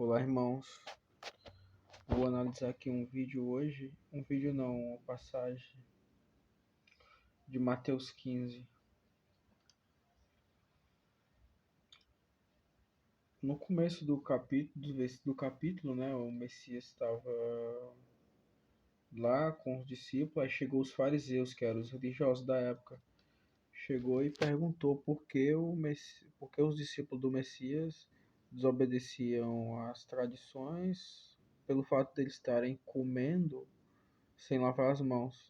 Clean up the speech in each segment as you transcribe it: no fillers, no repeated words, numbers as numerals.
Olá, irmãos. Vou analisar aqui um vídeo hoje. Um vídeo não, uma passagem de Mateus 15. No começo do capítulo, né, o Messias estava lá com os discípulos, aí chegou os fariseus, que eram os religiosos da época. Chegou e perguntou por que os discípulos do Messias desobedeciam às tradições pelo fato de eles estarem comendo sem lavar as mãos.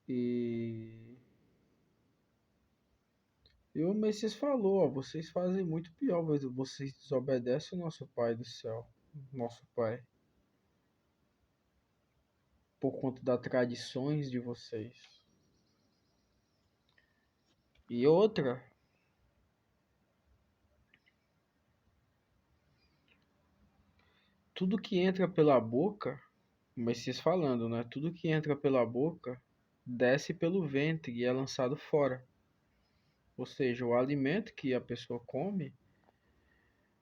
E o Messias falou, ó, vocês fazem muito pior, vocês desobedecem o nosso Pai do céu, nosso Pai, por conta das tradições de vocês. E outra, tudo que entra pela boca, o Messias falando, né? Tudo que entra pela boca desce pelo ventre e é lançado fora. Ou seja, o alimento que a pessoa come,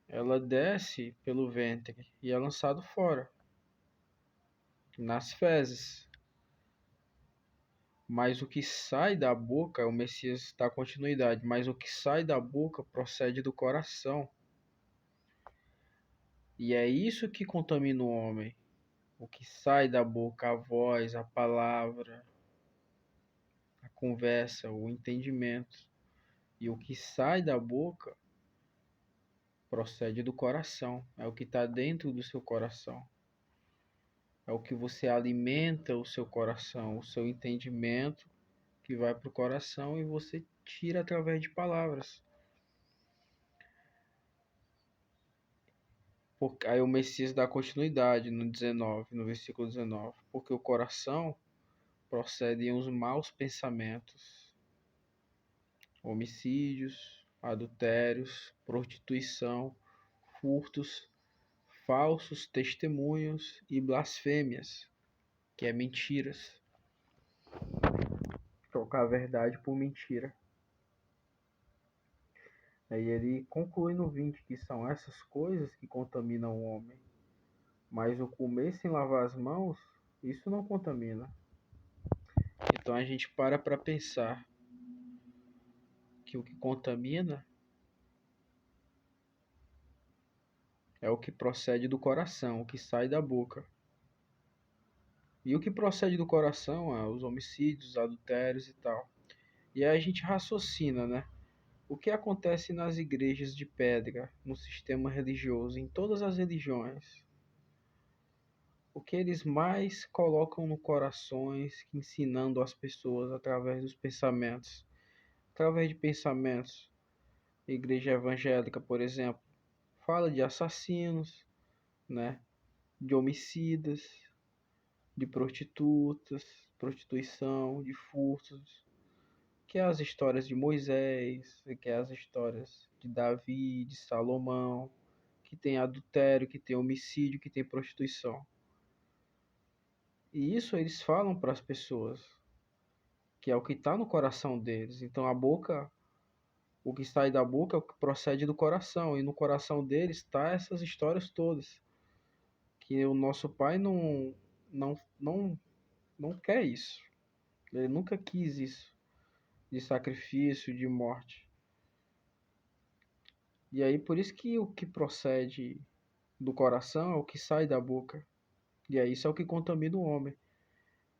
ela desce pelo ventre e é lançado fora, nas fezes. Mas o que sai da boca, o Messias dá continuidade, mas o que sai da boca procede do coração. E é isso que contamina o homem. O que sai da boca, a voz, a palavra, a conversa, o entendimento. E o que sai da boca procede do coração. É o que está dentro do seu coração. É o que você alimenta o seu coração, o seu entendimento que vai para o coração e você tira através de palavras. Aí o Messias dá continuidade no versículo 19. Porque o coração procedem os maus pensamentos, homicídios, adultérios, prostituição, furtos, falsos testemunhos e blasfêmias, que é mentiras. Trocar a verdade por mentira. Aí ele conclui no 20 que são essas coisas que contaminam o homem. Mas o comer sem lavar as mãos, isso não contamina. Então a gente para pensar que o que contamina é o que procede do coração, o que sai da boca. E o que procede do coração é os homicídios, os adultérios e tal. E aí a gente raciocina, né? O que acontece nas igrejas de pedra, no sistema religioso, em todas as religiões? O que eles mais colocam no corações, ensinando as pessoas através dos pensamentos? Através de pensamentos. A igreja evangélica, por exemplo, fala de assassinos, né? De homicidas, de prostitutas, prostituição, de furtos, que é as histórias de Moisés, que é as histórias de Davi, de Salomão, que tem adultério, que tem homicídio, que tem prostituição. E isso eles falam para as pessoas, que é o que está no coração deles. Então a boca, o que sai da boca é o que procede do coração, e no coração deles está essas histórias todas, que o nosso pai não quer isso. Ele nunca quis isso, de sacrifício, de morte. E aí por isso que o que procede do coração é o que sai da boca. E aí isso é o que contamina o homem.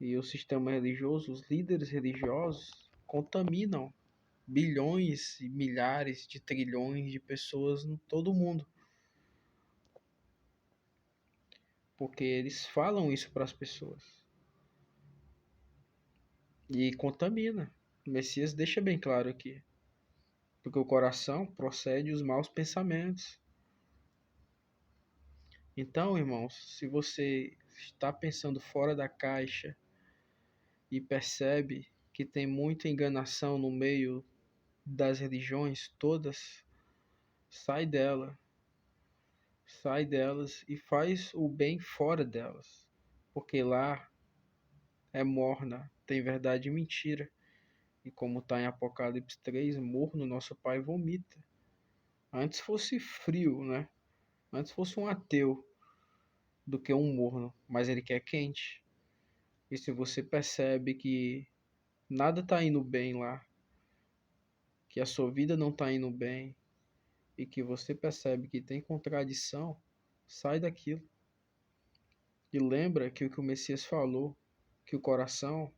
E o sistema religioso, os líderes religiosos contaminam bilhões e milhares de trilhões de pessoas em todo o mundo. Porque eles falam isso para as pessoas. E contamina. O Messias deixa bem claro aqui. Porque o coração procede os maus pensamentos. Então, irmãos, se você está pensando fora da caixa e percebe que tem muita enganação no meio das religiões todas, sai dela. Sai delas e faz o bem fora delas. Porque lá é morna, tem verdade e mentira. E como está em Apocalipse 3, morno nosso Pai vomita. Antes fosse frio, né? Antes fosse um ateu do que um morno, mas ele quer quente. E se você percebe que nada tá indo bem lá, que a sua vida não tá indo bem, e que você percebe que tem contradição, sai daquilo. E lembra que o que o Messias falou, que o coração,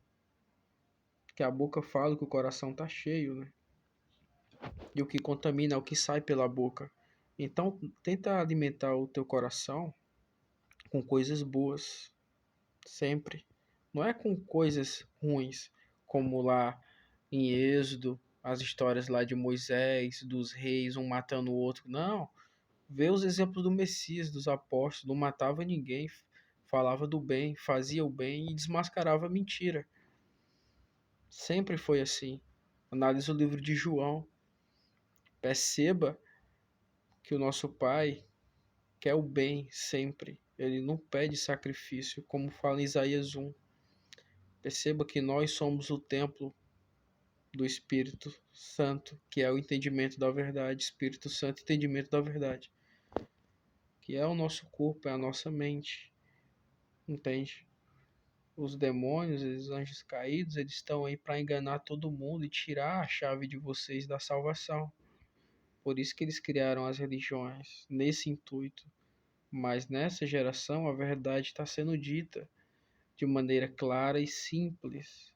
que a boca fala que o coração tá cheio, né? E o que contamina é o que sai pela boca. Então, tenta alimentar o teu coração com coisas boas, sempre. Não é com coisas ruins, como lá em Êxodo, as histórias lá de Moisés, dos reis, um matando o outro. Não. Vê os exemplos do Messias, dos apóstolos. Não matava ninguém, falava do bem, fazia o bem e desmascarava a mentira. Sempre foi assim. Analise o livro de João. Perceba que o nosso Pai quer o bem sempre. Ele não pede sacrifício, como fala em Isaías 1. Perceba que nós somos o templo do Espírito Santo, que é o entendimento da verdade. Espírito Santo, entendimento da verdade. Que é o nosso corpo, é a nossa mente. Entende? Os demônios, os anjos caídos, eles estão aí para enganar todo mundo e tirar a chave de vocês da salvação. Por isso que eles criaram as religiões, nesse intuito. Mas nessa geração a verdade está sendo dita de maneira clara e simples.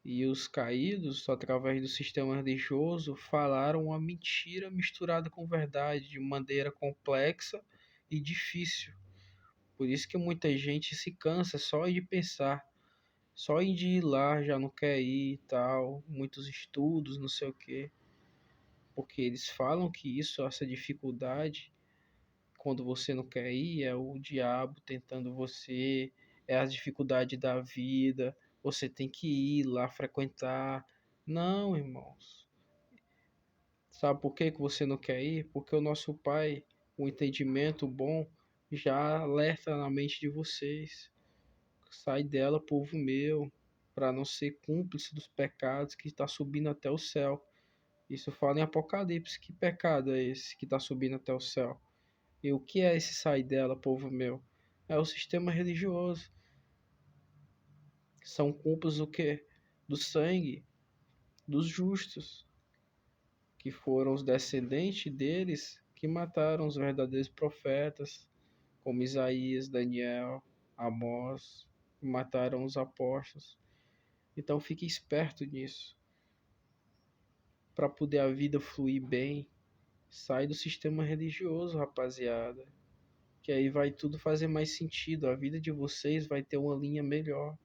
E os caídos, através do sistema religioso, falaram uma mentira misturada com verdade de maneira complexa e difícil. Por isso que muita gente se cansa só de pensar, só de ir lá já não quer ir e tal, muitos estudos, não sei o quê. Porque eles falam que isso, essa dificuldade, quando você não quer ir, é o diabo tentando você, é a dificuldade da vida, você tem que ir lá frequentar. Não, irmãos. Sabe por que que você não quer ir? Porque o nosso Pai, o entendimento bom, já alerta na mente de vocês. Sai dela, povo meu, para não ser cúmplice dos pecados que está subindo até o céu. Isso fala em Apocalipse. Que pecado é esse que está subindo até o céu? E o que é esse sai dela, povo meu? É o sistema religioso. São cúmplices do quê? Do sangue dos justos, que foram os descendentes deles que mataram os verdadeiros profetas, como Isaías, Daniel, Amós, que mataram os apóstolos. Então fique esperto nisso. Para poder a vida fluir bem, sai do sistema religioso, rapaziada. Que aí vai tudo fazer mais sentido. A vida de vocês vai ter uma linha melhor.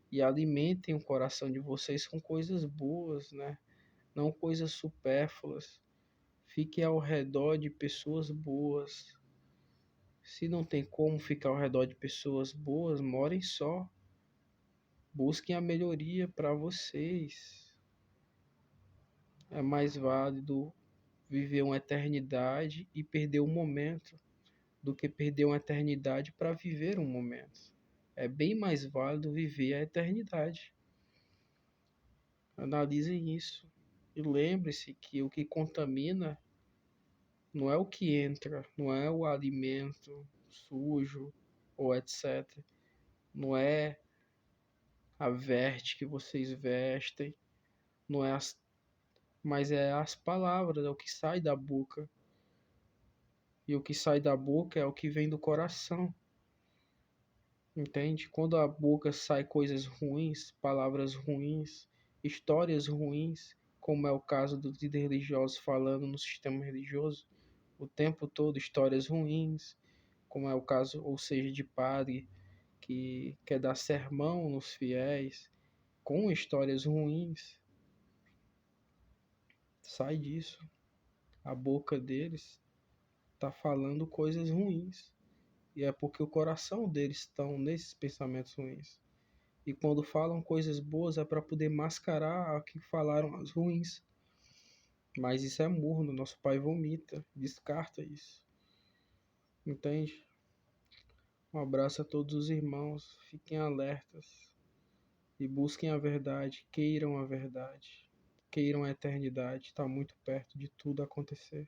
E alimentem o coração de vocês com coisas boas, né? Não coisas supérfluas. Fique ao redor de pessoas boas. Se não tem como ficar ao redor de pessoas boas, morem só. Busquem a melhoria para vocês. É mais válido viver uma eternidade e perder um momento do que perder uma eternidade para viver um momento. É bem mais válido viver a eternidade. Analisem isso e lembre-se que o que contamina não é o que entra, não é o alimento sujo ou etc. Não é a veste que vocês vestem, não é as, mas é as palavras, é o que sai da boca. E o que sai da boca é o que vem do coração. Entende? Quando a boca sai coisas ruins, palavras ruins, histórias ruins, como é o caso dos líderes religiosos falando no sistema religioso, o tempo todo histórias ruins, como é o caso, ou seja, de padre que quer dar sermão nos fiéis, com histórias ruins, sai disso. A boca deles está falando coisas ruins. E é porque o coração deles estão nesses pensamentos ruins. E quando falam coisas boas é para poder mascarar a que falaram as ruins. Mas isso é morno, nosso pai vomita, descarta isso. Entende? Um abraço a todos os irmãos, fiquem alertas e busquem a verdade, queiram a verdade, queiram a eternidade, está muito perto de tudo acontecer.